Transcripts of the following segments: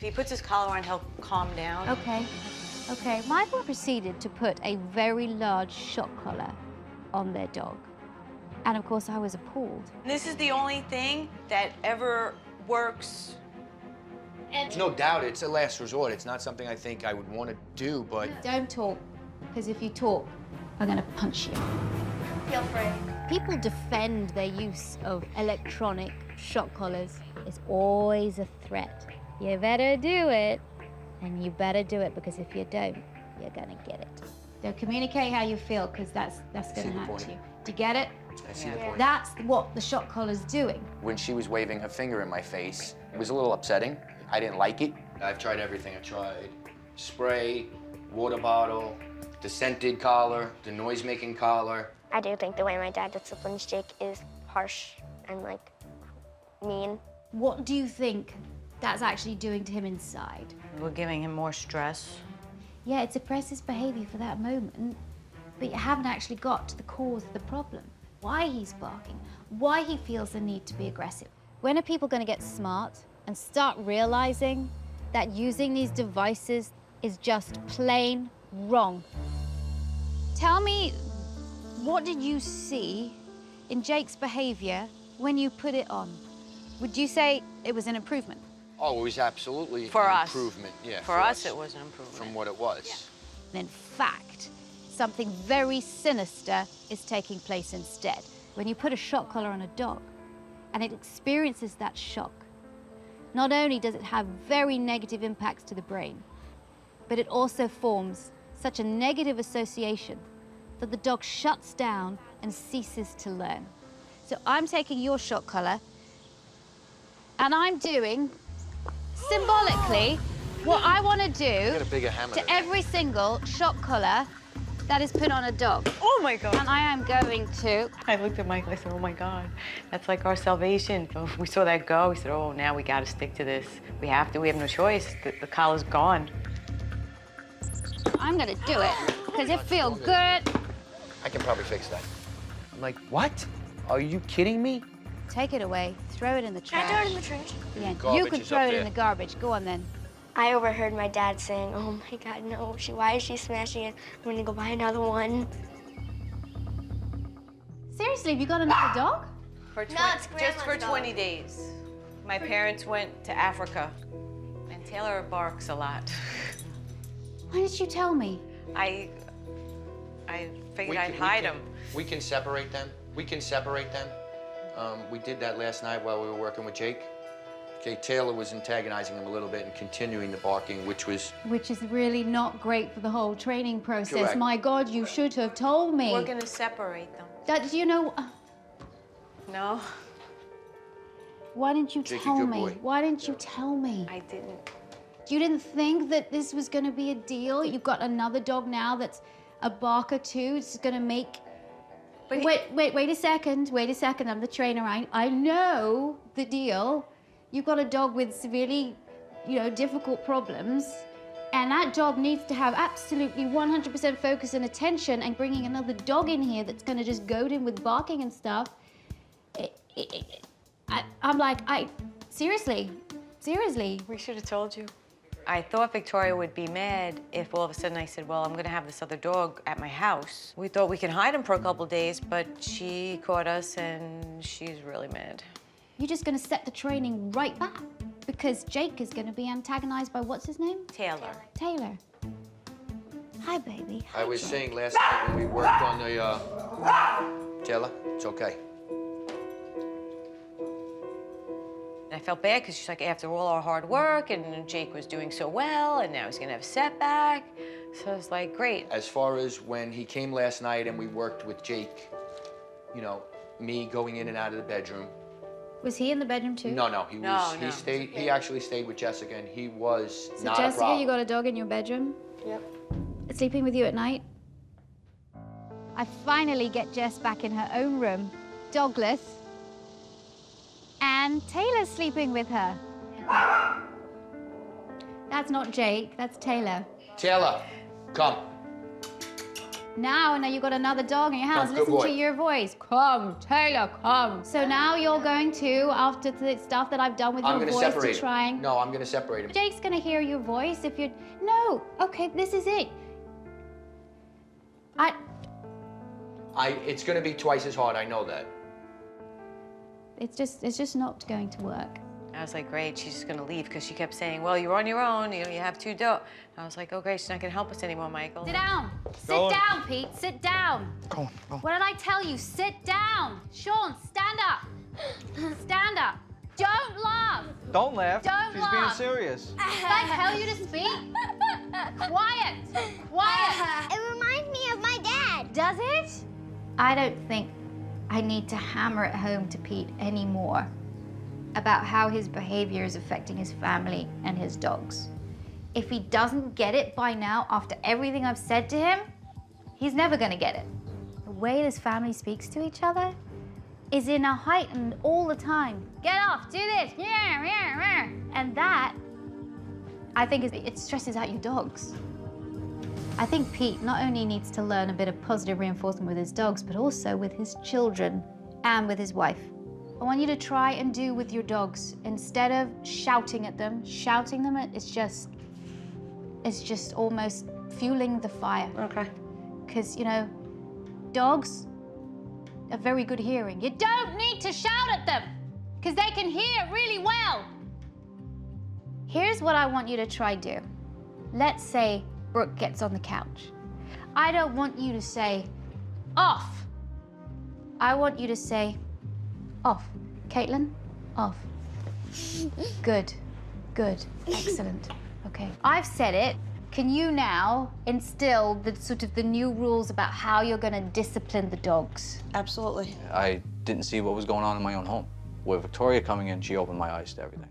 If he puts his collar on, he'll calm down. Okay. Okay. Michael proceeded to put a very large shock collar on their dog. And of course, I was appalled. This is the only thing that ever works. There's no doubt it's a last resort. It's not something I think I would want to do, but... Don't talk, because if you talk, I'm gonna punch you. Feel free. People defend their use of electronic shock collars. It's always a threat. You better do it, and you better do it, because if you don't, you're gonna get it. So communicate how you feel, because that's gonna happen to you. Do you get it? I see the point. That's what the shock collar's doing. When she was waving her finger in my face, it was a little upsetting. I didn't like it. I've tried everything. I tried spray, water bottle, the scented collar, the noise-making collar. I do think the way my dad disciplines Jake is harsh and, like, mean. What do you think that's actually doing to him inside? We're giving him more stress. Yeah, it suppresses behavior for that moment, but you haven't actually got to the cause of the problem. Why he's barking, why he feels the need to be aggressive. When are people going to get smart and start realizing that using these devices is just plain wrong? Tell me, what did you see in Jake's behavior when you put it on? Would you say it was an improvement? Oh, it was absolutely For an us. improvement. Yeah, For us, it was an improvement. From what it was. In fact, something very sinister is taking place instead. When you put a shock collar on a dog and it experiences that shock, not only does it have very negative impacts to the brain, but it also forms such a negative association that the dog shuts down and ceases to learn. So I'm taking your shock collar and I'm doing, symbolically, what I want to do Get a bigger hammer to than that. every single shock collar that is put on a dog. Oh, my God. And I am going to... I looked at Michael, I said, oh, my God, that's like our salvation. We saw that go, we said, oh, now we got to stick to this. We have to, we have no choice. The collar's gone. I'm going to do it, because it feels good. I can probably fix that. I'm like, what? Are you kidding me? Take it away, throw it in the trash. Can I throw it in the trash? Yeah, you Garbage can is throw up it in there. the garbage. Go on, then. I overheard my dad saying, oh my God, no, why is she smashing it? I'm gonna go buy another one. Seriously, have you got another dog? For No, it's just for Grandma's 20 days. My parents went to Africa, and Taylor barks a lot. Why didn't you tell me? I figured I'd hide him. We can separate them. We can separate them. We did that last night while we were working with Jake. Okay, Taylor was antagonizing him a little bit and continuing the barking, which was... Which is really not great for the whole training process. Correct. My God, you should have told me. We're gonna separate them. Do you know... No, Why didn't you Jake, a tell good me? boy. Why didn't you tell me? I didn't. You didn't think that this was going to be a deal? You've got another dog now that's a barker too. It's going to make... But Wait a second. Wait a second. I'm the trainer. I know the deal. You've got a dog with severely, difficult problems. And that dog needs to have absolutely 100% focus and attention, and bringing another dog in here that's going to just goad him with barking and stuff. I'm like, seriously. We should have told you. I thought Victoria would be mad if all of a sudden I said, well, I'm gonna have this other dog at my house. We thought we could hide him for a couple days, but she caught us and she's really mad. You're just going to set the training right back, because Jake is going to be antagonized by what's his name? Taylor. Taylor. Hi, baby. I was saying last night when we worked on the... Taylor, it's okay. And I felt bad because she's like, after all our hard work, and Jake was doing so well, and now he's gonna have a setback. So I was like, great. As far as when he came last night and we worked with Jake, me going in and out of the bedroom. Was he in the bedroom too? No, he was. No. He stayed. He actually stayed with Jessica, and he was So not a Jessica, problem. you got a dog in your bedroom? Yep. Sleeping with you at night? I finally get Jess back in her own room, dogless, and Taylor's sleeping with her. That's not Jake, that's Taylor. Taylor, come. Now you've got another dog in your house. Come, good Listen boy. to your voice. Come, Taylor, come. So now you're going to, after the stuff that I've done with I'm your gonna voice, separate to try him. and... No, I'm gonna separate him. Jake's gonna hear your voice if you're... No, okay, this is it. It's gonna be twice as hard, I know that. It's just not going to work. I was like, great, she's just gonna leave because she kept saying, well, you're on your own, you know, you have 2 dogs. I was like, oh, great, she's not gonna help us anymore, Michael. Sit down. Go Sit on. down, Pete. Sit down. Go on, go on. What did I tell you? Sit down. Sean, stand up. Stand up. Don't laugh. Don't laugh. Don't She's laugh. being serious. Did I tell you to speak? Quiet. Quiet. It reminds me of my dad. Does it? I don't think I need to hammer it home to Pete anymore about how his behavior is affecting his family and his dogs. If he doesn't get it by now, after everything I've said to him, he's never gonna get it. The way this family speaks to each other is in a heightened all the time. Get off, do this, yeah, yeah, yeah. And that, I think it stresses out your dogs. I think Pete not only needs to learn a bit of positive reinforcement with his dogs, but also with his children and with his wife. I want you to try and do with your dogs, instead of shouting at them, it's just almost fueling the fire. Okay. Because, you know, dogs have very good hearing. You don't need to shout at them, because they can hear really well. Here's what I want you to try do. Let's say Brooke gets on the couch. I don't want you to say, off. I want you to say, off. Caitlin, off. Good, good, excellent. Okay, I've said it. Can you now instill the new rules about how you're gonna discipline the dogs? Absolutely. I didn't see what was going on in my own home. With Victoria coming in, she opened my eyes to everything.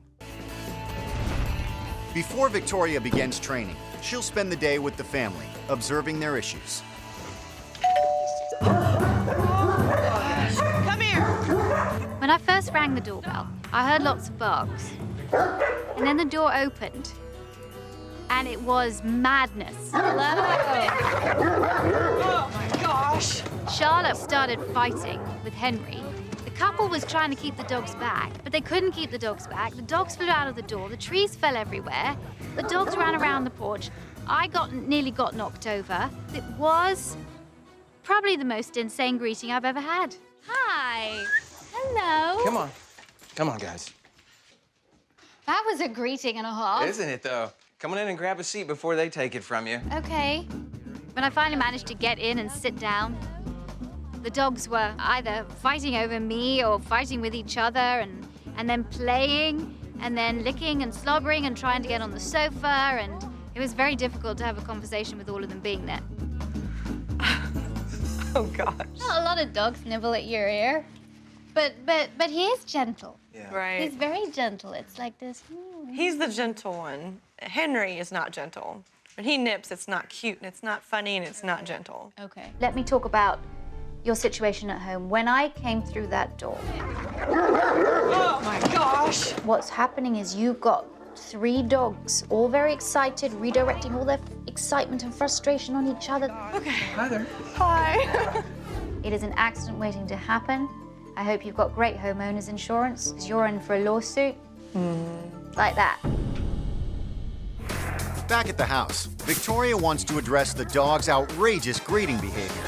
Before Victoria begins training, she'll spend the day with the family, observing their issues. Come here. When I first rang the doorbell, I heard lots of barks. And then the door opened, and it was madness. Oh my gosh. Charlotte started fighting with Henry. The couple was trying to keep the dogs back, but they couldn't keep the dogs back. The dogs flew out of the door, the trees fell everywhere, the dogs ran around the porch. I nearly got knocked over. It was probably the most insane greeting I've ever had. Hi. Hello. Come on. Come on, guys. That was a greeting and a half. Isn't it, though? Come on in and grab a seat before they take it from you. Okay. When I finally managed to get in and sit down, the dogs were either fighting over me or fighting with each other and then playing and then licking and slobbering and trying to get on the sofa, and it was very difficult to have a conversation with all of them being there. Oh gosh. Not a lot of dogs nibble at your ear, but he is gentle. Yeah. Right. He's very gentle. It's like this. He's the gentle one. Henry is not gentle. When he nips, it's not cute, and it's not funny, and it's not gentle. Okay. Let me talk about your situation at home. When I came through that door, Oh my gosh. what's happening is you've got 3 dogs, all very excited, redirecting all their excitement and frustration on each other. Okay. Hi there. Hi. It is an accident waiting to happen. I hope you've got great homeowners insurance, because you're in for a lawsuit. Like that. Back at the house, Victoria wants to address the dog's outrageous greeting behavior.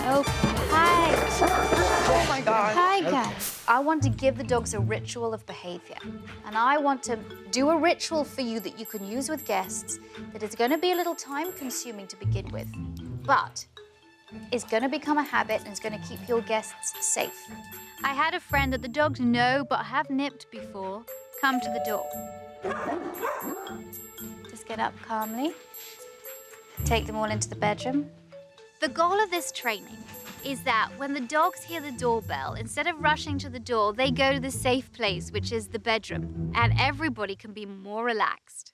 Okay. Hi. Oh my gosh. Hi, guys. I want to give the dogs a ritual of behavior. And I want to do a ritual for you that you can use with guests that is going to be a little time-consuming to begin with, but is going to become a habit and is going to keep your guests safe. I had a friend that the dogs know but have nipped before come to the door. Just get up calmly. Take them all into the bedroom. The goal of this training is that when the dogs hear the doorbell, instead of rushing to the door, they go to the safe place, which is the bedroom, and everybody can be more relaxed.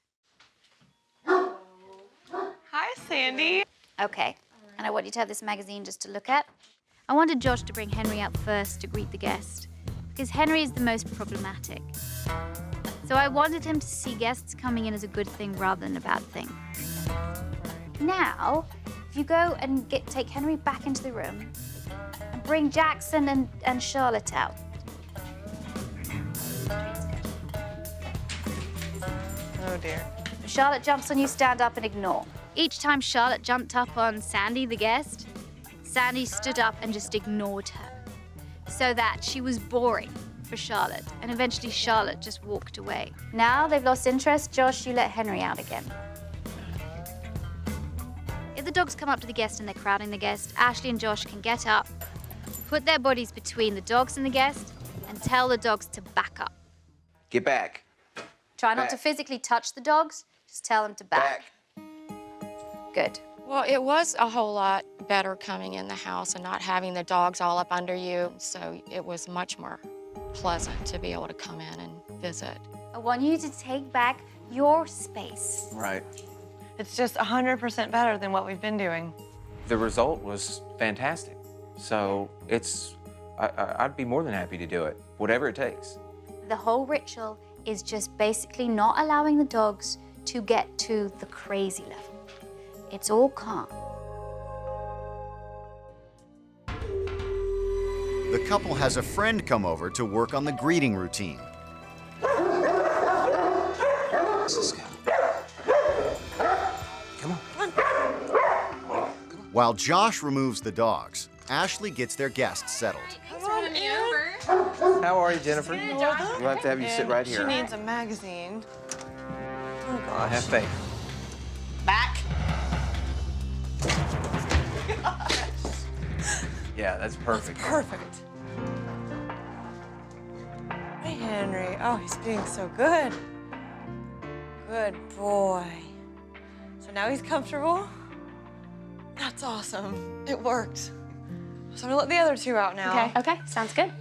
Hi, Sandy. Okay, and I want you to have this magazine just to look at. I wanted Josh to bring Henry up first to greet the guest, because Henry is the most problematic. So I wanted him to see guests coming in as a good thing rather than a bad thing. Now, If you go and take Henry back into the room and bring Jackson and Charlotte out. Oh dear. If Charlotte jumps on you, stand up and ignore. Each time Charlotte jumped up on Sandy, the guest, Sandy stood up and just ignored her, so that she was boring for Charlotte, and eventually Charlotte just walked away. Now they've lost interest. Josh, you let Henry out again. If the dogs come up to the guest and they're crowding the guest, Ashley and Josh can get up, put their bodies between the dogs and the guest, and tell the dogs to back up. Get back. Try not to physically touch the dogs, just tell them to back. Good. Well, it was a whole lot better coming in the house and not having the dogs all up under you, so it was much more pleasant to be able to come in and visit. I want you to take back your space. Right. It's just 100% better than what we've been doing. The result was fantastic. So I'd be more than happy to do it, whatever it takes. The whole ritual is just basically not allowing the dogs to get to the crazy level. It's all calm. The couple has a friend come over to work on the greeting routine. Come on. While Josh removes the dogs, Ashley gets their guests settled. How are you, Jennifer? We'll have to have you sit right here. She needs a magazine. Oh, gosh. Have faith. Back. Yeah, that's perfect. Perfect. Hey, Henry. Oh, he's being so good. Good boy. So now he's comfortable? That's awesome. It worked. So I'm gonna let the other two out now. Okay, sounds good.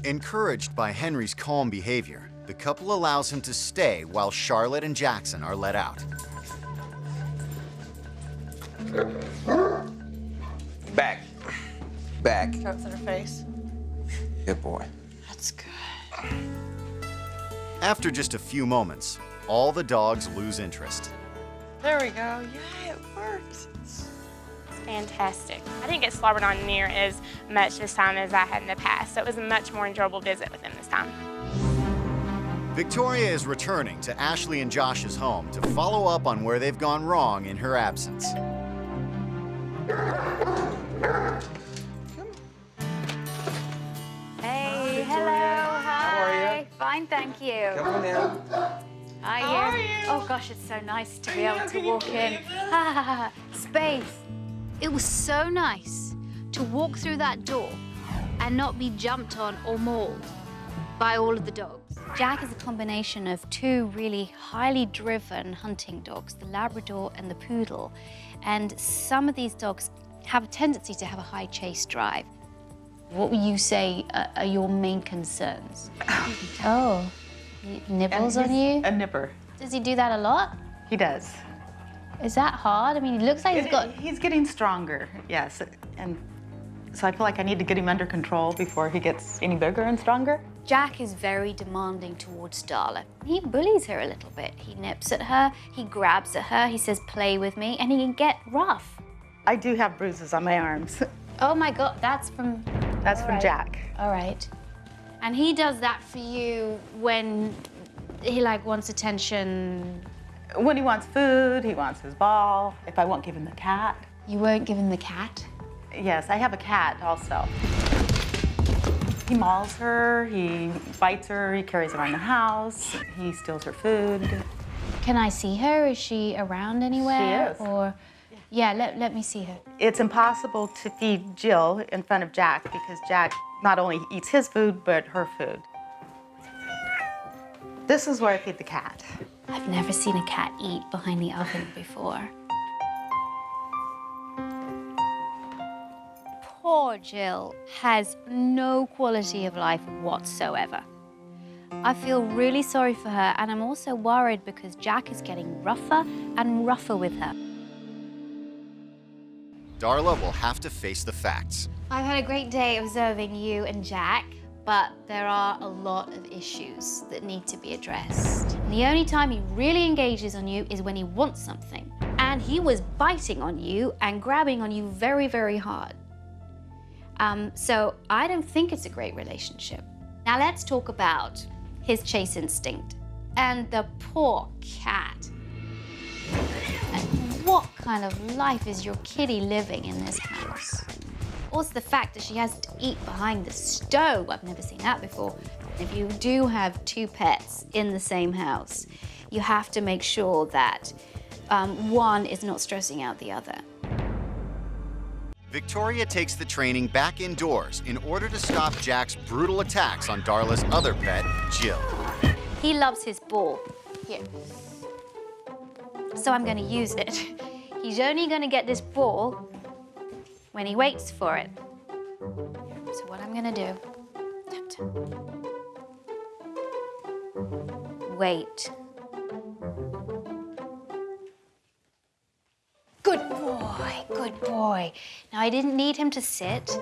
Encouraged by Henry's calm behavior, the couple allows him to stay while Charlotte and Jackson are let out. Back. Back. Strokes in her face. Good boy. That's good. After just a few moments, all the dogs lose interest. There we go. Yeah, it worked. Fantastic. I didn't get slobbered on near as much this time as I had in the past, so it was a much more enjoyable visit with him this time. Victoria is returning to Ashley and Josh's home to follow up on where they've gone wrong in her absence. Hey, hello, hi. How are you? Fine, thank you. Come on in. How are you? Oh gosh, it's so nice to be able to walk in. Space. It was so nice to walk through that door and not be jumped on or mauled by all of the dogs. Jack is a combination of two really highly driven hunting dogs, the Labrador and the Poodle. And some of these dogs have a tendency to have a high chase drive. What would you say are your main concerns? Oh, he nibbles on you? A nipper. Does he do that a lot? He does. Is that hard? I mean, he looks like He's getting stronger, yes. And so I feel like I need to get him under control before he gets any bigger and stronger. Jack is very demanding towards Darla. He bullies her a little bit. He nips at her, he grabs at her, he says, play with me, and he can get rough. I do have bruises on my arms. Oh my God, that's from... That's from Jack. All right. And he does that for you when he wants attention? When he wants food, he wants his ball. If I won't give him the cat. You won't give him the cat? Yes, I have a cat also. He mauls her, he bites her, he carries her around the house, he steals her food. Can I see her? Is she around anywhere? She is. Or, yeah, let me see her. It's impossible to feed Jill in front of Jack because Jack not only eats his food, but her food. This is where I feed the cat. I've never seen a cat eat behind the oven before. Poor Jill has no quality of life whatsoever. I feel really sorry for her, and I'm also worried because Jack is getting rougher and rougher with her. Darla will have to face the facts. I've had a great day observing you and Jack, but there are a lot of issues that need to be addressed. And the only time he really engages on you is when he wants something. And he was biting on you and grabbing on you very, very hard. So I don't think it's a great relationship. Now let's talk about his chase instinct and the poor cat. And what kind of life is your kitty living in this house? Also the fact that she has to eat behind the stove. I've never seen that before. If you do have two pets in the same house, you have to make sure that one is not stressing out the other. Victoria takes the training back indoors in order to stop Jack's brutal attacks on Darla's other pet, Jill. He loves his ball. Here. So I'm going to use it. He's only going to get this ball when he waits for it. So what I'm going to do... Wait. Good boy, good boy. Now, I didn't need him to sit,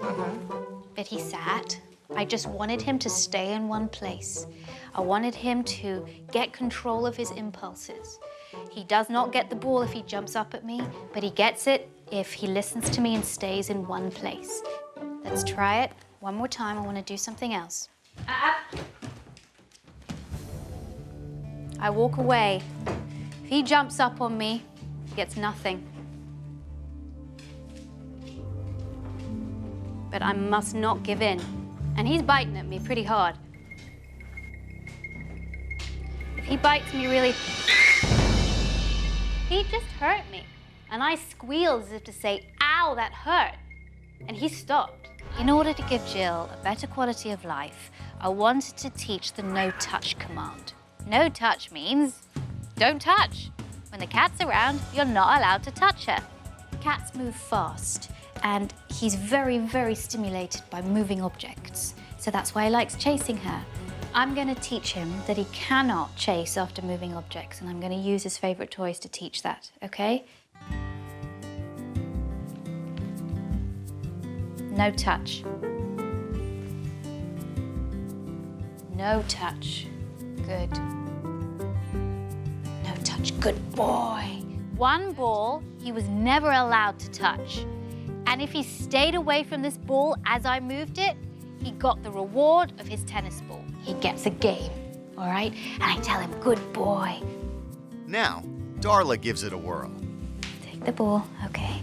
but he sat. I just wanted him to stay in one place. I wanted him to get control of his impulses. He does not get the ball if he jumps up at me, but he gets it if he listens to me and stays in one place. Let's try it one more time. I want to do something else. I walk away. If he jumps up on me, he gets nothing. But I must not give in. And he's biting at me pretty hard. If he bites me really... He just hurt me. And I squealed as if to say, ow, that hurt. And he stopped. In order to give Jill a better quality of life, I wanted to teach the no-touch command. No touch means don't touch. When the cat's around, you're not allowed to touch her. Cats move fast. And he's very, very stimulated by moving objects. So that's why he likes chasing her. I'm going to teach him that he cannot chase after moving objects, and I'm going to use his favorite toys to teach that, okay? No touch. No touch. Good. No touch. Good boy. One ball he was never allowed to touch. And if he stayed away from this ball as I moved it, he got the reward of his tennis ball. He gets a game, all right? And I tell him, good boy. Now, Darla gives it a whirl. Take the ball, okay.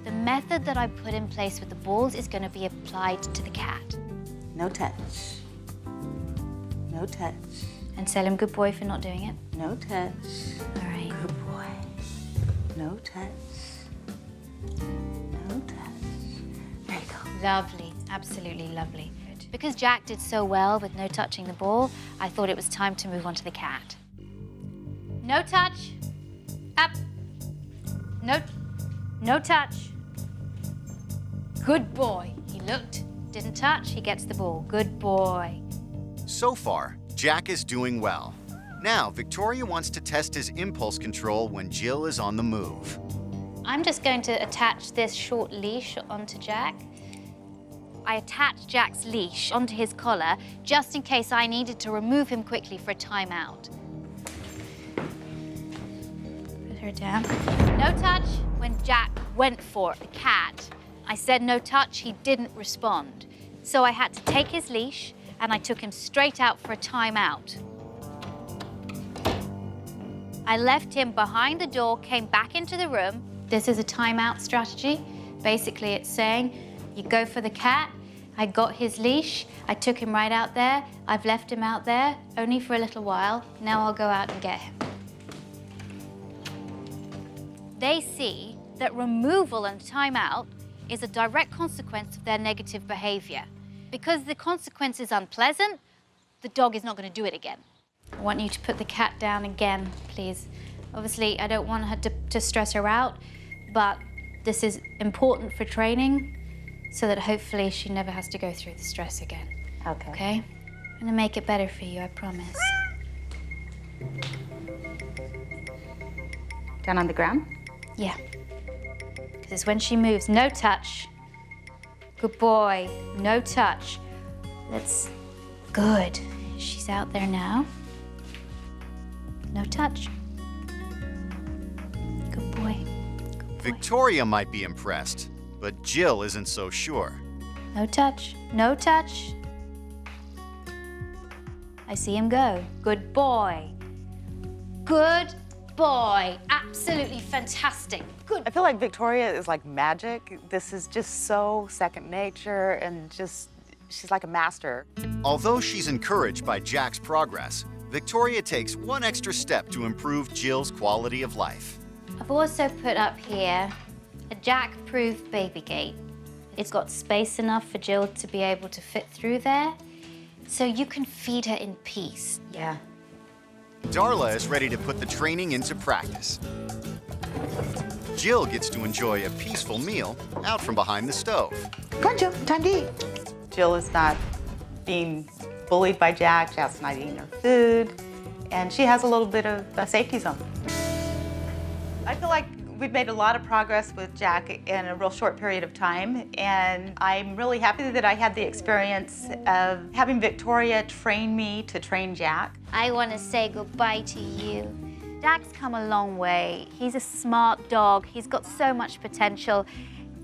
The method that I put in place with the balls is going to be applied to the cat. No touch. No touch. And tell him good boy for not doing it. No touch. All right. Good boy. No touch. No touch. There you go. Lovely, absolutely lovely. Because Jack did so well with no touching the ball, I thought it was time to move on to the cat. No touch. Up. No touch. Good boy. He looked, didn't touch, he gets the ball. Good boy. So far, Jack is doing well. Now, Victoria wants to test his impulse control when Jill is on the move. I'm just going to attach this short leash onto Jack. I attached Jack's leash onto his collar just in case I needed to remove him quickly for a timeout. Put her down. No touch when Jack went for the cat. I said no touch, he didn't respond. So I had to take his leash and I took him straight out for a timeout. I left him behind the door, came back into the room. This is a timeout strategy. Basically, it's saying, you go for the cat. I got his leash. I took him right out there. I've left him out there, only for a little while. Now I'll go out and get him. They see that removal and timeout is a direct consequence of their negative behavior. Because the consequence is unpleasant, the dog is not going to do it again. I want you to put the cat down again, please. Obviously, I don't want her to stress her out, but this is important for training so that hopefully she never has to go through the stress again. Okay. Okay? I'm gonna make it better for you, I promise. Down on the ground? Yeah. Because it's when she moves, no touch. Good boy, no touch. That's good. She's out there now. No touch. Victoria might be impressed, but Jill isn't so sure. No touch, no touch. I see him go. Good boy. Good boy. Absolutely fantastic. Good. I feel like Victoria is like magic. This is just so second nature and just, she's like a master. Although she's encouraged by Jack's progress, Victoria takes one extra step to improve Jill's quality of life. I've also put up here a Jack-proof baby gate. It's got space enough for Jill to be able to fit through there, so you can feed her in peace. Yeah. Darla is ready to put the training into practice. Jill gets to enjoy a peaceful meal out from behind the stove. Come on, Jill, time to eat. Jill is not being bullied by Jack. Jack's not eating her food, and she has a little bit of a safety zone. I feel like we've made a lot of progress with Jack in a real short period of time, and I'm really happy that I had the experience of having Victoria train me to train Jack. I want to say goodbye to you. Jack's come a long way. He's a smart dog. He's got so much potential.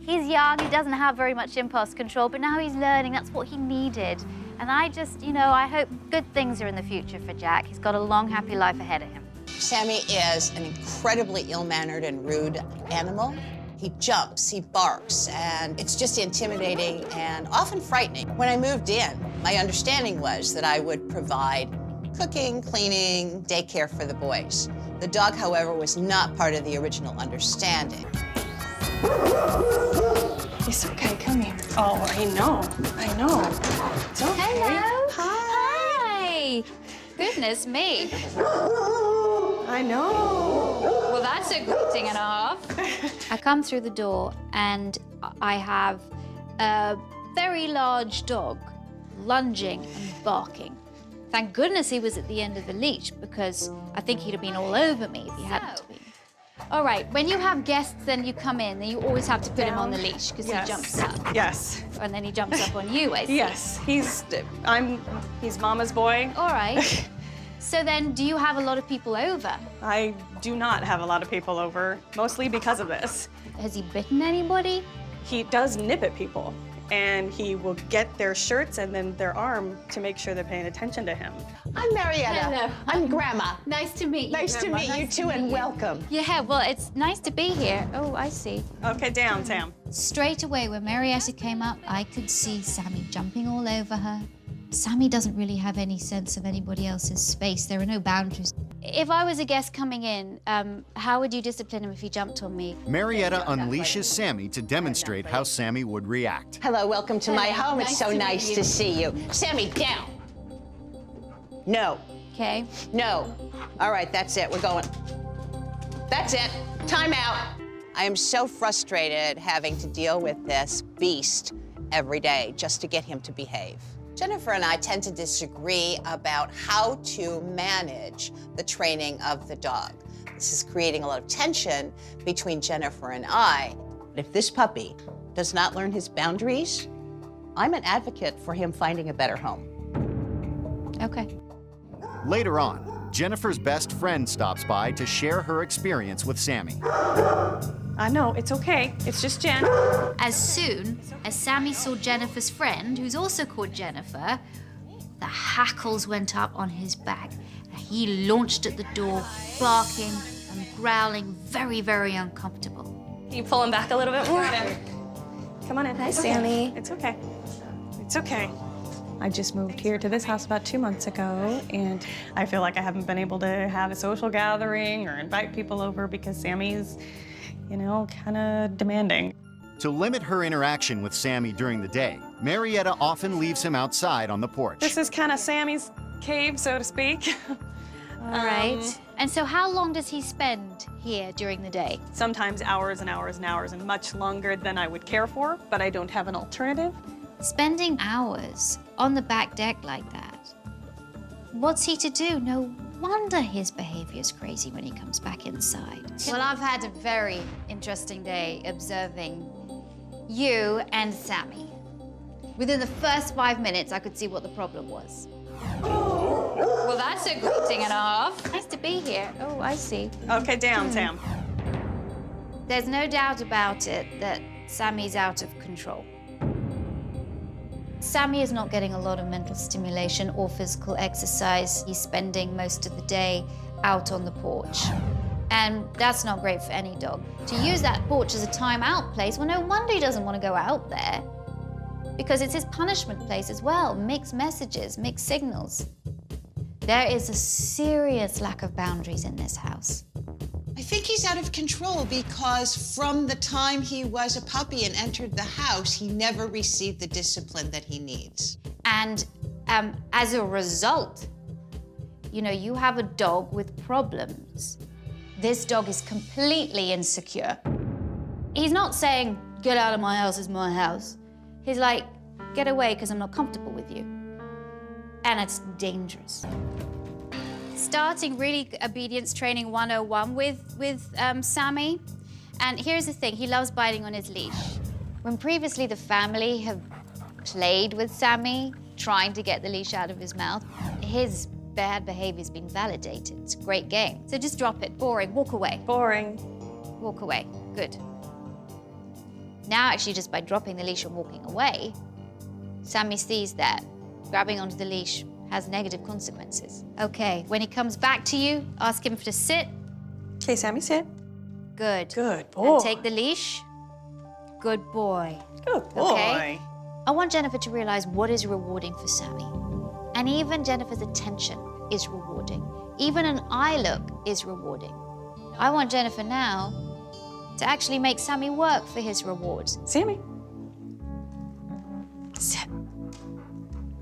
He's young, he doesn't have very much impulse control, but now he's learning. That's what he needed. And I just, I hope good things are in the future for Jack. He's got a long, happy life ahead of him. Sammy is an incredibly ill-mannered and rude animal. He jumps, he barks, and it's just intimidating and often frightening. When I moved in, my understanding was that I would provide cooking, cleaning, daycare for the boys. The dog, however, was not part of the original understanding. It's okay, come here. Oh, I know. It's okay. Hello. Hi. Goodness me. I know. Well, that's a good thing and a half. I come through the door and I have a very large dog lunging and barking. Thank goodness he was at the end of the leash, because I think he'd have been all over me if he hadn't been. All right, when you have guests, then you come in, then you always have to put him on the leash because he jumps up. Yes. And then he jumps up on you, I see. Yes, he's Mama's boy. All right. So then, do you have a lot of people over? I do not have a lot of people over, mostly because of this. Has he bitten anybody? He does nip at people, and he will get their shirts and then their arm to make sure they're paying attention to him. I'm Marietta. Hello. I'm Grandma. Nice to meet you. Nice to meet you too, and welcome. Yeah, well, it's nice to be here. Oh, I see. Okay, down, Sam. Straight away, when Marietta came up, I could see Sammy jumping all over her. Sammy doesn't really have any sense of anybody else's space. There are no boundaries. If I was a guest coming in, how would you discipline him if he jumped on me? Marietta unleashes Sammy to demonstrate how Sammy would react. Hello, welcome to my home. It's so nice to see you. Sammy, down. No. Okay. No. All right, that's it. We're going. That's it. Time out. I am so frustrated having to deal with this beast every day just to get him to behave. Jennifer and I tend to disagree about how to manage the training of the dog. This is creating a lot of tension between Jennifer and I. If this puppy does not learn his boundaries, I'm an advocate for him finding a better home. Okay. Later on, Jennifer's best friend stops by to share her experience with Sammy. I know, it's okay. It's just Jen. As soon as Sammy saw Jennifer's friend, who's also called Jennifer, the hackles went up on his back. He launched at the door, barking and growling, very, very uncomfortable. Can you pull him back a little bit more? Come on in. Hi, Sammy. It's okay. It's okay. I just moved here to this house about 2 months ago, and I feel like I haven't been able to have a social gathering or invite people over because Sammy's, kind of demanding. To limit her interaction with Sammy during the day, Marietta often leaves him outside on the porch. This is kind of Sammy's cave, so to speak. All right. And so how long does he spend here during the day? Sometimes hours and hours and hours, and much longer than I would care for, but I don't have an alternative. Spending hours on the back deck like that. What's he to do? No wonder his behavior is crazy when he comes back inside. Well, I've had a very interesting day observing you and Sammy. Within the first 5 minutes, I could see what the problem was. Well, that's a greeting and a half. Nice to be here. Oh, I see. Okay, down, Sam. There's no doubt about it that Sammy's out of control. Sammy is not getting a lot of mental stimulation or physical exercise. He's spending most of the day out on the porch. And that's not great for any dog. To use that porch as a timeout place, well, no wonder he doesn't want to go out there. Because it's his punishment place as well. Mixed messages, mixed signals. There is a serious lack of boundaries in this house. I think he's out of control because from the time he was a puppy and entered the house, he never received the discipline that he needs. And as a result, you have a dog with problems. This dog is completely insecure. He's not saying, get out of my house, it's my house. He's like, get away because I'm not comfortable with you. And it's dangerous. Starting really obedience training 101 with Sammy. And here's the thing, he loves biting on his leash. When previously the family have played with Sammy, trying to get the leash out of his mouth, his bad behavior's been validated. It's a great game. So just drop it. Boring. Walk away. Boring. Walk away. Good. Now, actually, just by dropping the leash and walking away, Sammy sees that grabbing onto the leash has negative consequences. Okay, when he comes back to you, ask him to sit. Okay, Sammy, sit. Good. Good boy. And take the leash. Good boy. Good boy. Okay? I want Jennifer to realize what is rewarding for Sammy. And even Jennifer's attention is rewarding. Even an eye look is rewarding. I want Jennifer now to actually make Sammy work for his rewards. Sammy. Sit.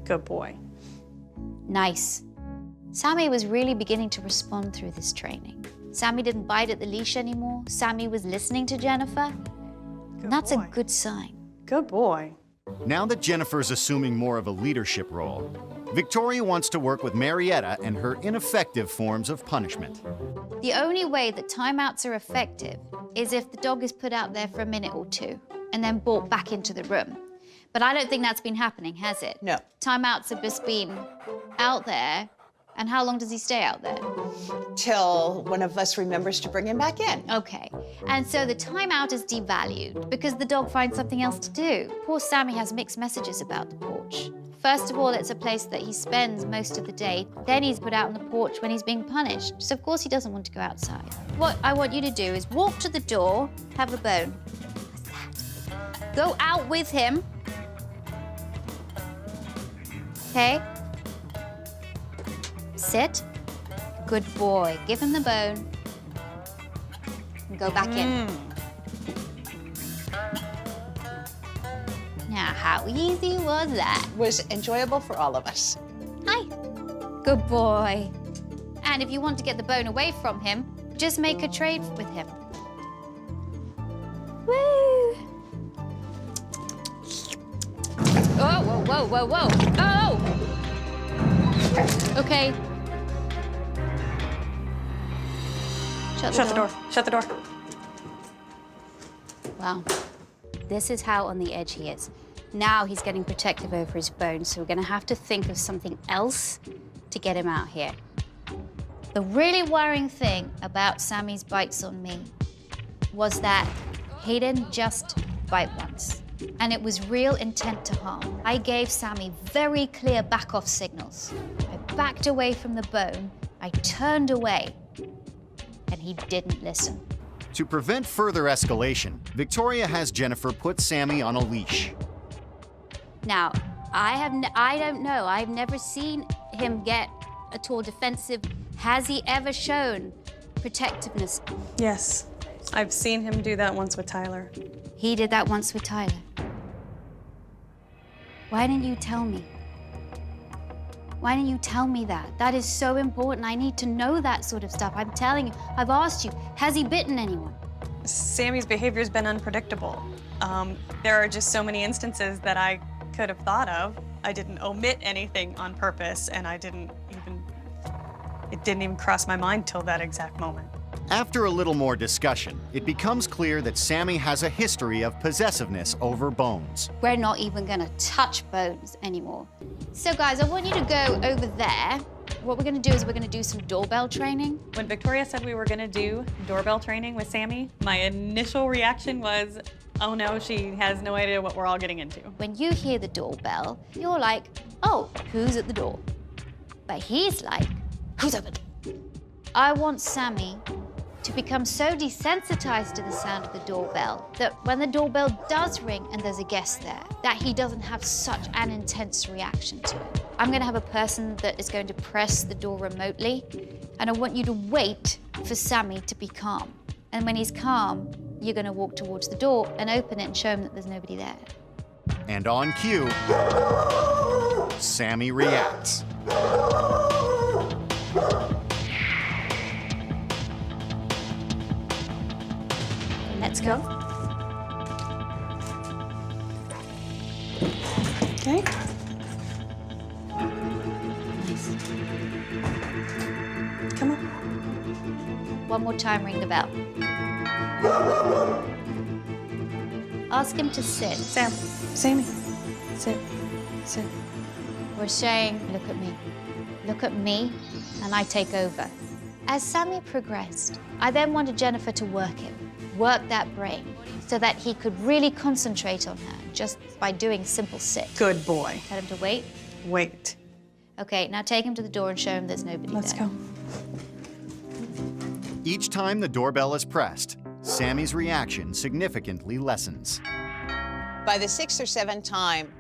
Good boy. Nice. Sammy was really beginning to respond through this training. Sammy didn't bite at the leash anymore. Sammy was listening to Jennifer. And that's a good sign. Good boy. Now that Jennifer's assuming more of a leadership role, Victoria wants to work with Marietta and her ineffective forms of punishment. The only way that timeouts are effective is if the dog is put out there for a minute or two and then brought back into the room. But I don't think that's been happening, has it? No. Timeouts have just been out there. And how long does he stay out there? Till one of us remembers to bring him back in. Okay. And so the timeout is devalued because the dog finds something else to do. Poor Sammy has mixed messages about the porch. First of all, it's a place that he spends most of the day. Then he's put out on the porch when he's being punished. So of course he doesn't want to go outside. What I want you to do is walk to the door, have a bone. What's that? Go out with him. Okay? Sit. Good boy. Give him the bone. And go back in. Now, how easy was that? Was enjoyable for all of us. Hi. Good boy. And if you want to get the bone away from him, just make a trade with him. Woo! Oh, whoa, whoa, whoa, whoa. Oh! Okay. Shut the door. Shut the door. Wow. This is how on the edge he is. Now he's getting protective over his bones, so we're gonna have to think of something else to get him out here. The really worrying thing about Sammy's bites on me was that he didn't just bite once, and it was real intent to harm. I gave Sammy very clear back-off signals. I backed away from the bone, I turned away, and he didn't listen. To prevent further escalation, Victoria has Jennifer put Sammy on a leash. Now, I don't know. I've never seen him get at all defensive. Has he ever shown protectiveness? Yes. I've seen him do that once with Tyler. He did that once with Tyler. Why didn't you tell me? Why didn't you tell me that? That is so important. I need to know that sort of stuff. I'm telling you, I've asked you, has he bitten anyone? Sammy's behavior's been unpredictable. There are just so many instances that I could have thought of. I didn't omit anything on purpose, and it didn't even cross my mind till that exact moment. After a little more discussion, it becomes clear that Sammy has a history of possessiveness over bones. We're not even gonna touch bones anymore. So guys, I want you to go over there What we're gonna do is we're gonna do some doorbell training. When Victoria said we were gonna do doorbell training with Sammy, my initial reaction was, oh no, she has no idea what we're all getting into. When you hear the doorbell, you're like, oh, who's at the door? But he's like, who's at the door? I want Sammy to become so desensitized to the sound of the doorbell that when the doorbell does ring and there's a guest there, that he doesn't have such an intense reaction to it. I'm gonna have a person that is going to press the door remotely, and I want you to wait for Sammy to be calm. And when he's calm, you're gonna walk towards the door and open it and show him that there's nobody there. And on cue, Sammy reacts. Let's go. Okay. Nice. Come on. One more time, ring the bell. Ask him to sit. Sammy, sit, sit. We're saying, look at me. Look at me, and I take over. As Sammy progressed, I then wanted Jennifer to work him, work that brain, so that he could really concentrate on her just by doing simple sit. Good boy. Tell him to wait. Wait. Okay, now take him to the door and show him there's nobody Let's there. go. Each time the doorbell is pressed, Sammy's reaction significantly lessens. By the 6th or 7th time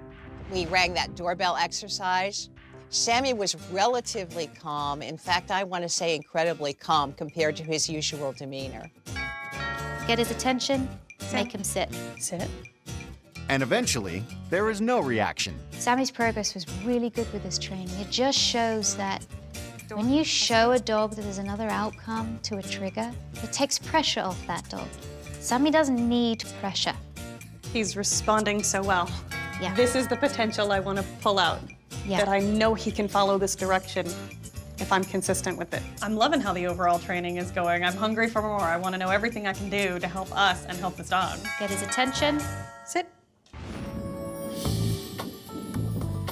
we rang that doorbell exercise, Sammy was relatively calm. In fact, I want to say incredibly calm compared to his usual demeanor. Get his attention, make him sit. Sit. And eventually, there is no reaction. Sammy's progress was really good with this training. It just shows that when you show a dog that there's another outcome to a trigger, it takes pressure off that dog. Sammy doesn't need pressure. He's responding so well. Yeah. This is the potential I want to pull out. Yeah. That I know he can follow this direction if I'm consistent with it. I'm loving how the overall training is going. I'm hungry for more. I want to know everything I can do to help us and help this dog. Get his attention. Sit.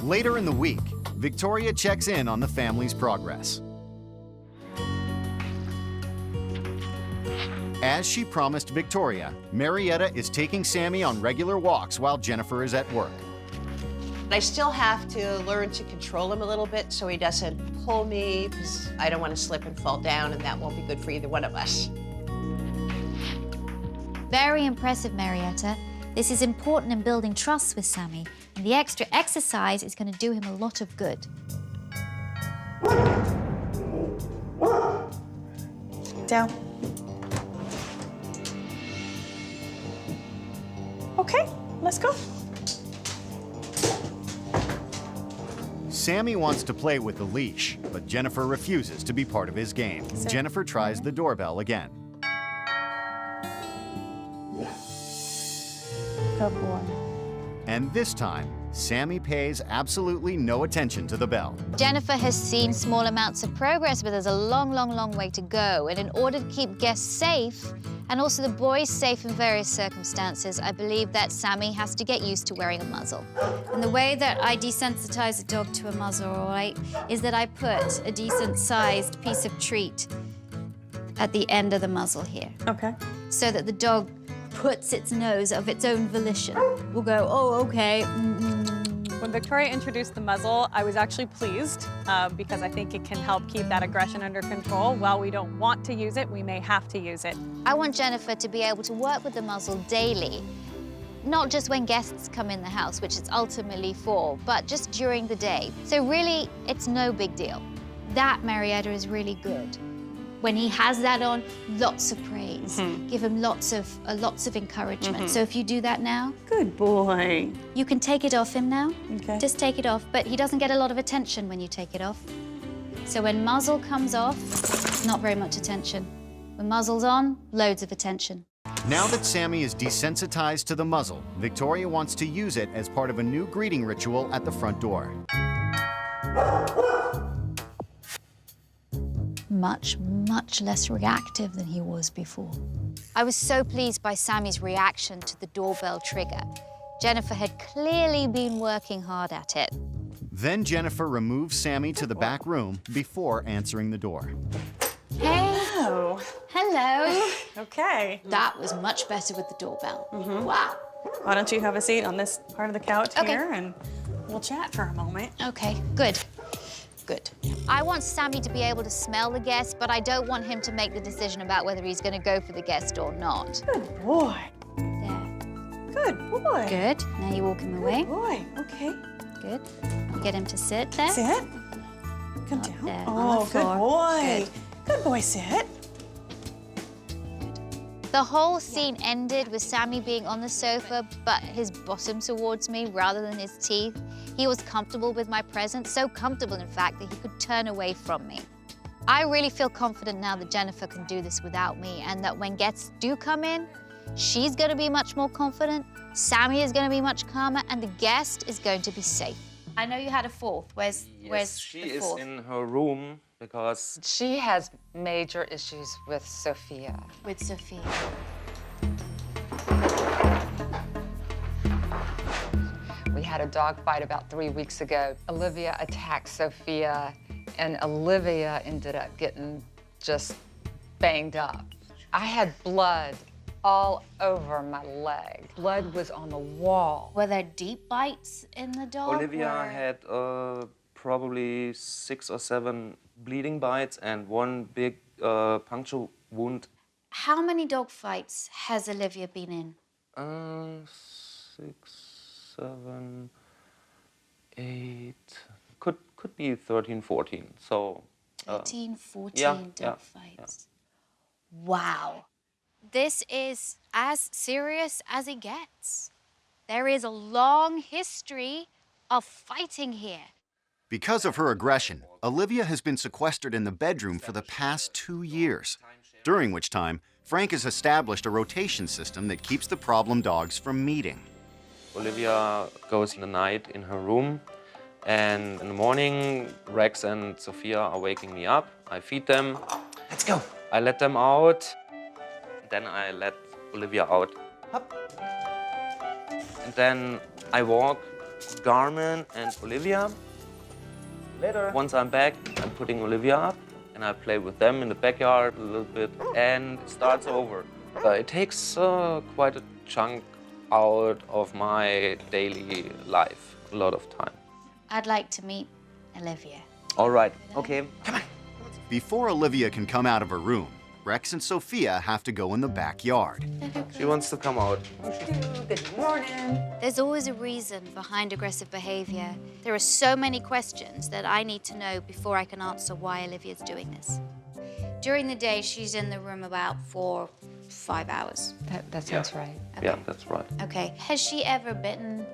Later in the week, Victoria checks in on the family's progress. As she promised Victoria, Marietta is taking Sammy on regular walks while Jennifer is at work. I still have to learn to control him a little bit so he doesn't pull me, because I don't want to slip and fall down, and that won't be good for either one of us. Very impressive, Marietta. This is important in building trust with Sammy, and the extra exercise is going to do him a lot of good. Down. Okay, let's go. Sammy wants to play with the leash, but Jennifer refuses to be part of his game. Jennifer tries the doorbell again. Good boy. And this time, Sammy pays absolutely no attention to the bell. Jennifer has seen small amounts of progress, but there's a long, long, long way to go. And in order to keep guests safe, and also the boys safe in various circumstances, I believe that Sammy has to get used to wearing a muzzle. And the way that I desensitize a dog to a muzzle, all right, is that I put a decent-sized piece of treat at the end of the muzzle here. Okay. So that the dog puts its nose of its own volition. We'll go, oh, okay. When Victoria introduced the muzzle, I was actually pleased because I think it can help keep that aggression under control. While we don't want to use it, we may have to use it. I want Jennifer to be able to work with the muzzle daily, not just when guests come in the house, which it's ultimately for, but just during the day. So really, it's no big deal. That, Marietta, is really good. When he has that on, lots of praise. Give him lots of encouragement. So if you do that now, good boy. You can take it off him now. Okay. Just take it off, but he doesn't get a lot of attention when you take it off. So when muzzle comes off, not very much attention. When muzzle's on, loads of attention. Now that Sammy is desensitized to the muzzle, Victoria wants to use it as part of a new greeting ritual at the front door. Much, much less reactive than he was before. I was so pleased by Sammy's reaction to the doorbell trigger. Jennifer had clearly been working hard at it. Then Jennifer removes Sammy to the back room before answering the door. Hey. Oh, Hello. okay. That was much better with the doorbell. Wow. Why don't you have a seat on this part of the couch Okay. here and we'll chat for a moment. Okay, good. Good. I want Sammy to be able to smell the guest, but I don't want him to make the decision about whether he's going to go for the guest or not. Good boy. There. Good boy. Good. Now you walk him away. Good boy. Okay. Good. Get him to sit there. Sit. Come Up down. there, on Oh, the good floor. boy. Good. Good boy, sit. The whole scene ended with Sammy being on the sofa, but his bottom towards me rather than his teeth. He was comfortable with my presence, so comfortable, in fact, that he could turn away from me. I really feel confident now that Jennifer can do this without me, and that when guests do come in, she's going to be much more confident, Sammy is going to be much calmer, and the guest is going to be safe. I know you had a fourth. Where's She the is fourth? in her room because She has major issues with Sophia. With Sophia. We had a dog fight about 3 weeks ago. Olivia attacked Sophia, and Olivia ended up getting just banged up. I had blood all over my leg. Blood was on the wall. Were there deep bites in the dog? Olivia or- had probably 6 or 7 bleeding bites and one big puncture wound. How many dog fights has Olivia been in? 6, 7, 8, could be 13, 14. So 13, 14 yeah, dog yeah, fights. Wow. This is as serious as it gets. There is a long history of fighting here. Because of her aggression, Olivia has been sequestered in the bedroom for the past 2 years, during which time Frank has established a rotation system that keeps the problem dogs from meeting. Olivia goes in the night in her room, and in the morning, Rex and Sophia are waking me up. I feed them. Let's go. I let them out. Then I let Olivia out. Up. And then I walk Garmin and Olivia. Later. Once I'm back, I'm putting Olivia up, and I play with them in the backyard a little bit, and it starts over. It takes quite a chunk out of my daily life, a lot of time. I'd like to meet Olivia. All right, okay, come on. Before Olivia can come out of her room, Rex and Sophia have to go in the backyard. She wants to come out. Good morning. There's always a reason behind aggressive behavior. There are so many questions that I need to know before I can answer why Olivia's doing this. During the day, she's in the room about 4 or 5 hours. That sounds right. Okay. Yeah, that's right. Okay. Has she ever bitten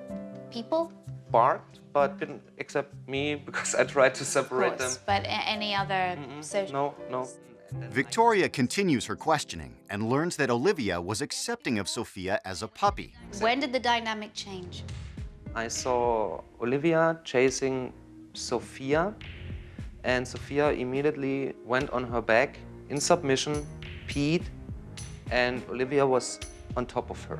people? Barked, but didn't accept me because I tried to separate them. But any other social... No. Victoria continues her questioning and learns that Olivia was accepting of Sophia as a puppy. When did the dynamic change? I saw Olivia chasing Sophia, and Sophia immediately went on her back in submission, peed, and Olivia was on top of her.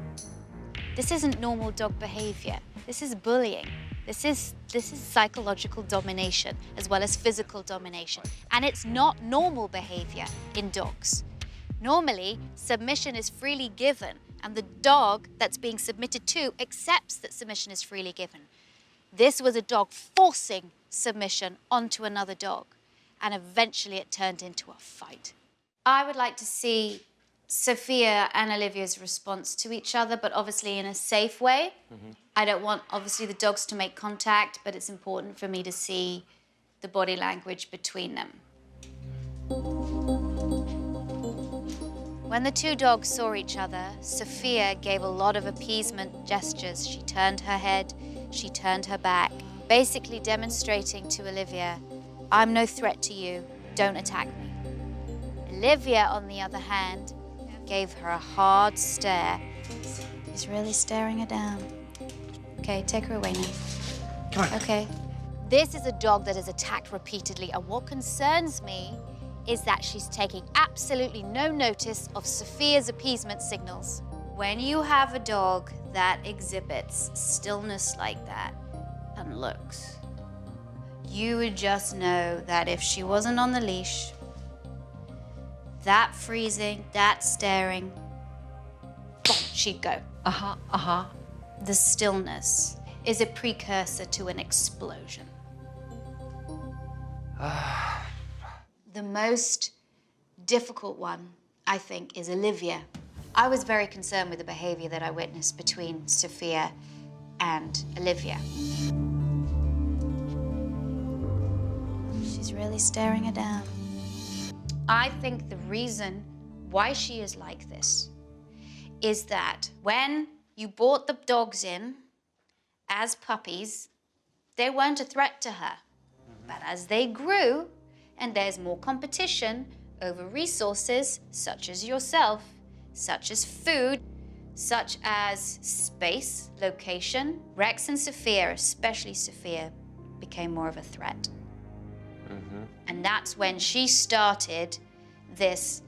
This isn't normal dog behavior. This is bullying. This is psychological domination as well as physical domination. And it's not normal behavior in dogs. Normally, submission is freely given, and the dog that's being submitted to accepts that submission is freely given. This was a dog forcing submission onto another dog, and eventually it turned into a fight. I would like to see Sophia and Olivia's response to each other, but obviously in a safe way. I don't want, obviously, the dogs to make contact, but it's important for me to see the body language between them. When the two dogs saw each other, Sophia gave a lot of appeasement gestures. She turned her head, she turned her back, basically demonstrating to Olivia, I'm no threat to you, don't attack me. Olivia, on the other hand, gave her a hard stare. He's really staring her down. Okay, take her away now. Come on. Okay. This is a dog that is attacked repeatedly, and what concerns me is that she's taking absolutely no notice of Sophia's appeasement signals. When you have a dog that exhibits stillness like that and looks you would just know that if she wasn't on the leash, that freezing, that staring, boom, she'd go. The stillness is a precursor to an explosion. The most difficult one, I think, is Olivia. I was very concerned with the behavior that I witnessed between Sophia and Olivia. She's really staring her down. I think the reason why she is like this is that when you brought the dogs in as puppies, they weren't a threat to her. But as they grew, and there's more competition over resources such as yourself, such as food, such as space, location, Rex and Sophia, especially Sophia, became more of a threat. And that's when she started this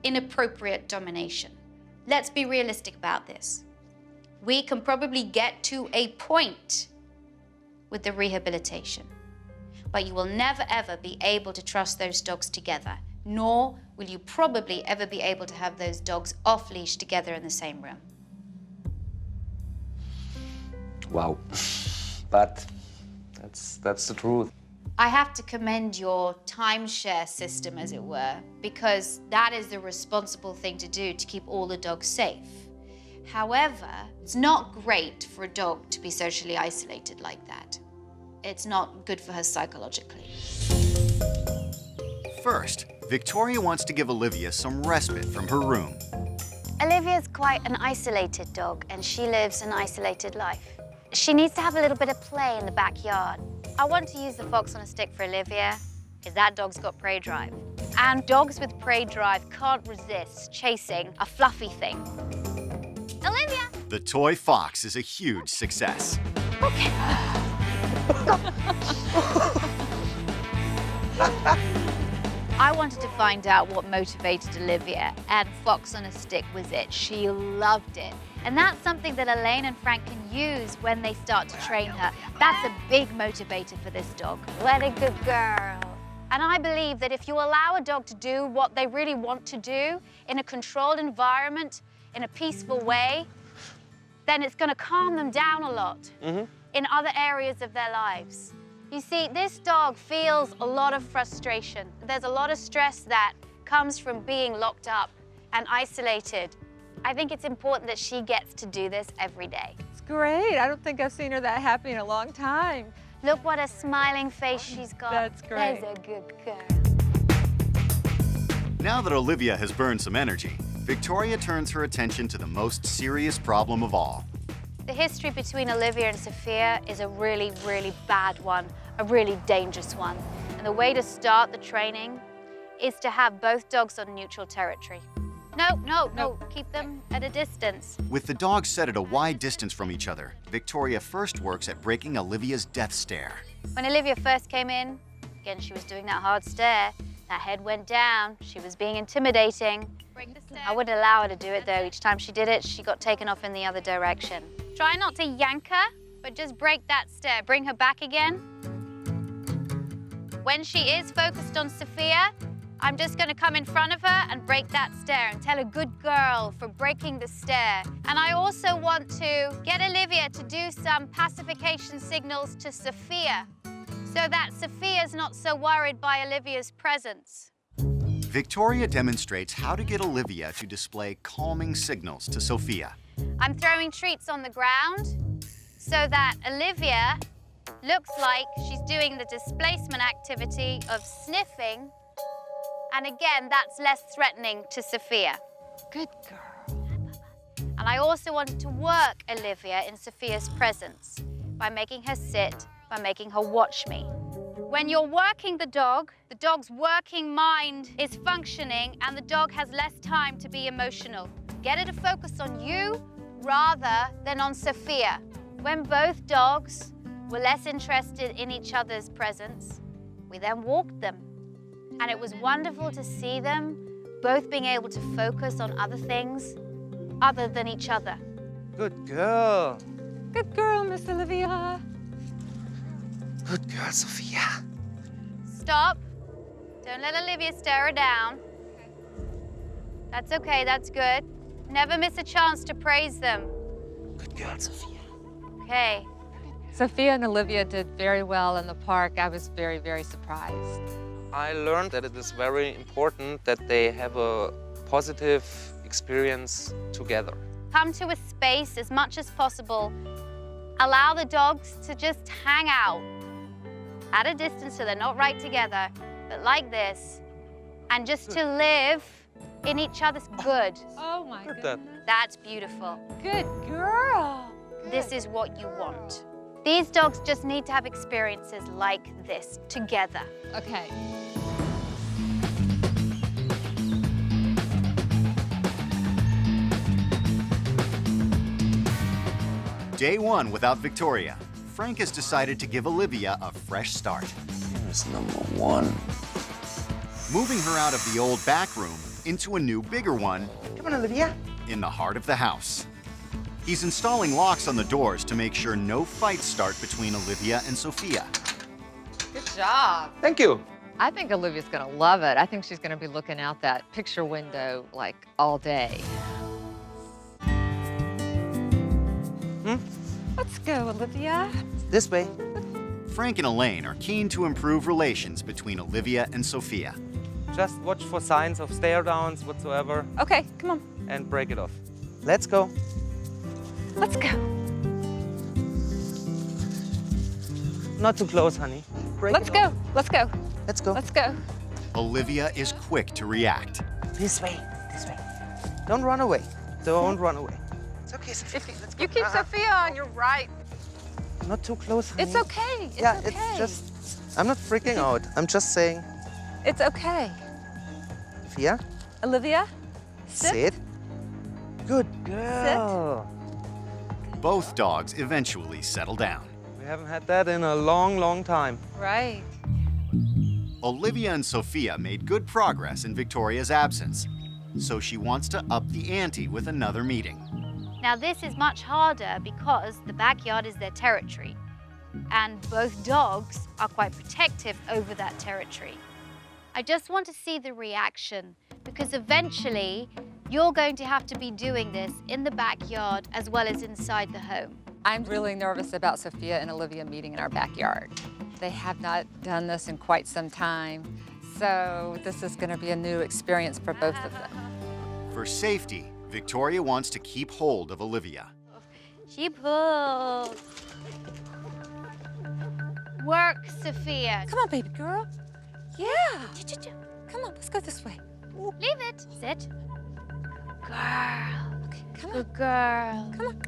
inappropriate domination. Let's be realistic about this. We can probably get to a point with the rehabilitation, but you will never ever be able to trust those dogs together, nor will you probably ever be able to have those dogs off leash together in the same room. Wow. But that's the truth. I have to commend your timeshare system, as it were, because that is the responsible thing to do to keep all the dogs safe. However, it's not great for a dog to be socially isolated like that. It's not good for her psychologically. First, Victoria wants to give Olivia some respite from her room. Olivia's quite an isolated dog, and she lives an isolated life. She needs to have a little bit of play in the backyard. I want to use the fox on a stick for Olivia, because that dog's got prey drive. And dogs with prey drive can't resist chasing a fluffy thing. Olivia! The toy fox is a huge success. Okay. I wanted to find out what motivated Olivia, and Fox on a Stick was it. She loved it. And that's something that Elaine and Frank can use when they start to train her. That's a big motivator for this dog. What a good girl. And I believe that if you allow a dog to do what they really want to do in a controlled environment, in a peaceful way, then it's going to calm them down a lot in other areas of their lives. You see, this dog feels a lot of frustration. There's a lot of stress that comes from being locked up and isolated. I think it's important that she gets to do this every day. It's great. I don't think I've seen her that happy in a long time. Look what a smiling face she's got. That's great. There's a good girl. Now that Olivia has burned some energy, Victoria turns her attention to the most serious problem of all. The history between Olivia and Sophia is a really, really bad one, a really dangerous one. And the way to start the training is to have both dogs on neutral territory. No, keep them at a distance. With the dogs set at a wide distance from each other, Victoria first works at breaking Olivia's death stare. When Olivia first came in, again, she was doing that hard stare. That head went down. She was being intimidating. I wouldn't allow her to do it, though. Each time she did it, she got taken off in the other direction. Try not to yank her, but just break that stare. Bring her back again. When she is focused on Sophia, I'm just going to come in front of her and break that stare and tell her good girl for breaking the stare. And I also want to get Olivia to do some pacification signals to Sophia so that Sophia's not so worried by Olivia's presence. Victoria demonstrates how to get Olivia to display calming signals to Sophia. I'm throwing treats on the ground so that Olivia looks like she's doing the displacement activity of sniffing. And again, that's less threatening to Sophia. Good girl. And I also wanted to work Olivia in Sophia's presence by making her sit, by making her watch me. When you're working the dog's working mind is functioning and the dog has less time to be emotional. Get her to focus on you rather than on Sophia. When both dogs were less interested in each other's presence, we then walked them. And it was wonderful to see them both being able to focus on other things other than each other. Good girl. Good girl, Miss Olivia. Good girl, Sophia. Stop. Don't let Olivia stare her down. That's okay, that's good. Never miss a chance to praise them. Good girl, Sophia. Okay. Sophia and Olivia did very well in the park. I was very, very surprised. I learned that it is very important that they have a positive experience together. Come to a space as much as possible. Allow the dogs to just hang out at a distance so they're not right together, but like this, and just to live in each other's good. Oh my goodness. That's beautiful. Good girl. This is what you want. These dogs just need to have experiences like this together. Okay. Day 1 without Victoria, Frank has decided to give Olivia a fresh start. Here's number 1. Moving her out of the old back room into a new, bigger one. Come on, Olivia. In the heart of the house. He's installing locks on the doors to make sure no fights start between Olivia and Sophia. Good job. Thank you. I think Olivia's gonna love it. I think she's gonna be looking out that picture window like all day. Let's go, Olivia. This way. Frank and Elaine are keen to improve relations between Olivia and Sophia. Just watch for signs of stare downs whatsoever Okay, come on. and break it off. Let's go. Let's go. Not too close, honey. Let's go. Let's go. Let's go. Let's go. Olivia is quick to react. This way. This way. Don't run away. Don't run away. It's okay, Sophia. Let's go. You keep Sophia on your right. Not too close, honey. It's okay. It's yeah, okay. it's just... I'm not freaking out. I'm just saying... It's okay. Sophia? Olivia, sit. Sit. Good girl. Both dogs eventually settle down. We haven't had that in a long, long time. Right. Olivia and Sophia made good progress in Victoria's absence, so she wants to up the ante with another meeting. Now this is much harder because the backyard is their territory, and both dogs are quite protective over that territory. I just want to see the reaction because eventually you're going to have to be doing this in the backyard as well as inside the home. I'm really nervous about Sophia and Olivia meeting in our backyard. They have not done this in quite some time, so this is going to be a new experience for both of them. For safety, Victoria wants to keep hold of Olivia. She pulls. Work, Sophia. Come on, baby girl. Yeah. Come on, let's go this way. Leave it. Sit. Girl. Okay, come on. Good girl. Come on.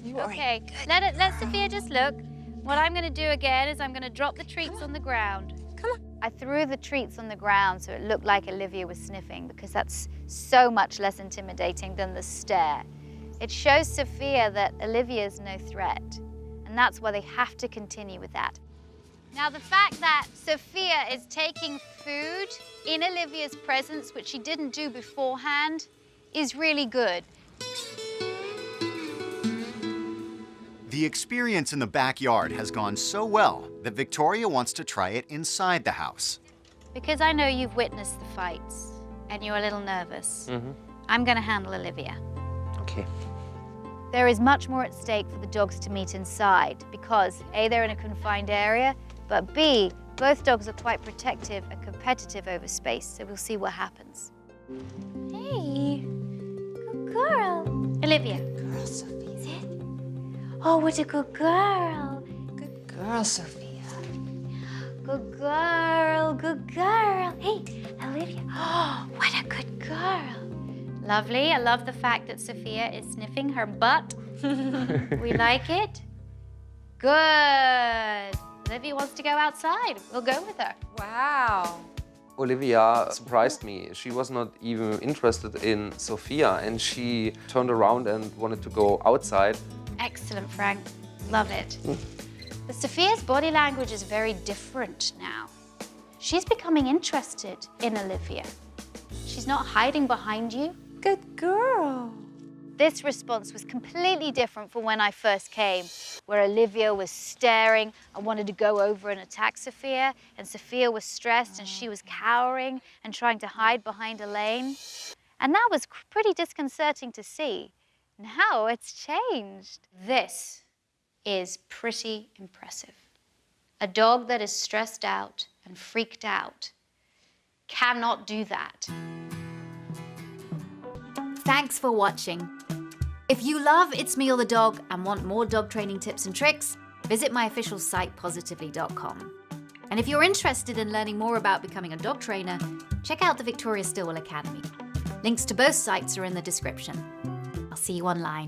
You are okay. Let Sophia just look. What I'm going to do again is I'm going to drop the treats on the ground. Come on. I threw the treats on the ground so it looked like Olivia was sniffing because that's so much less intimidating than the stare. It shows Sophia that Olivia's no threat, and that's why they have to continue with that. Now, the fact that Sophia is taking food in Olivia's presence, which she didn't do beforehand, is really good. The experience in the backyard has gone so well that Victoria wants to try it inside the house. Because I know you've witnessed the fights and you're a little nervous, I'm going to handle Olivia. Okay. There is much more at stake for the dogs to meet inside because A, they're in a confined area, but B, both dogs are quite protective and competitive over space, so we'll see what happens. Hey, good girl. Olivia. Girl, Sophia. Sit. Oh, what a good girl. Good girl, Sophia. Good girl, good girl. Hey, Olivia. Oh, what a good girl. Lovely. I love the fact that Sophia is sniffing her butt. We like it. Good. Olivia wants to go outside. We'll go with her. Wow. Olivia surprised me. She was not even interested in Sophia, and she turned around and wanted to go outside. Excellent, Frank. Love it. But Sophia's body language is very different now. She's becoming interested in Olivia. She's not hiding behind you. Good girl. This response was completely different from when I first came, where Olivia was staring and wanted to go over and attack Sophia, and Sophia was stressed and she was cowering and trying to hide behind Elaine. And that was pretty disconcerting to see. Now it's changed. This is pretty impressive. A dog that is stressed out and freaked out cannot do that. Thanks for watching. If you love It's Me or the Dog and want more dog training tips and tricks, visit my official site, positively.com. And if you're interested in learning more about becoming a dog trainer, check out the Victoria Stilwell Academy. Links to both sites are in the description. I'll see you online.